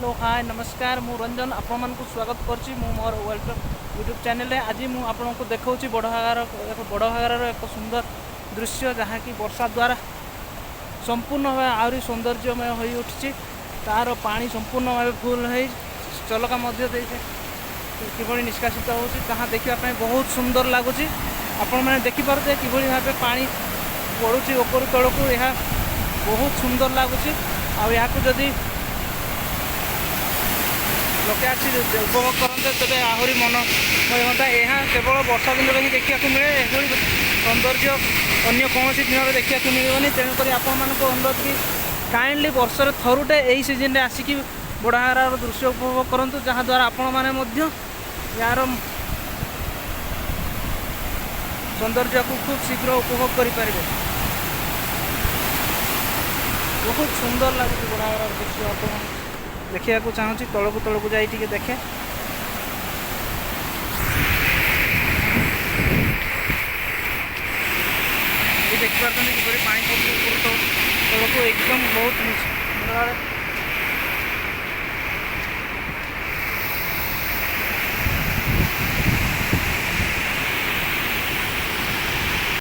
Hello hi नमस्कार मु रंजन आपण मानक स्वागत करछि मु मोर वेलकम यूट्यूब चैनल आज मु आपण को देखौछि बड़घागर एक सुंदर दृश्य जहाँ कि वर्षा द्वारा संपूर्ण भाव आहरी सौंदर्यमय हो उठी तार पानी संपूर्ण भाव फुल हो चलका किभली निष्कासित होता देखा बहुत सुंदर लगुच आपण मैंने देखिपे किभली भाव पानी पड़ुची ऊपर तलू यह बहुत सुंदर लगुच आदि लोके आसी उपभोग करते तेज आहरी मनमय होता यहाँ केवल वर्षा दिन ही देखा मिले यह सौंदर्य अन्य कौन दिन में देखा मिलनी तेणुक आपण मानक अनुरोध कि काइंडली वर्षर थरुटे यही सीजन आसिक बड़घागर दृश्य उपभोग करूँ जहाँद्वारा आपण मैंने यार सौंदर्य को खूब शीघ्र उपभोग करें। बहुत सुंदर लगे बड़घागर दृश्य आप देखा चाहूँगी तलकू जाए देखे देखिए कि पानी तलक एकदम बहुत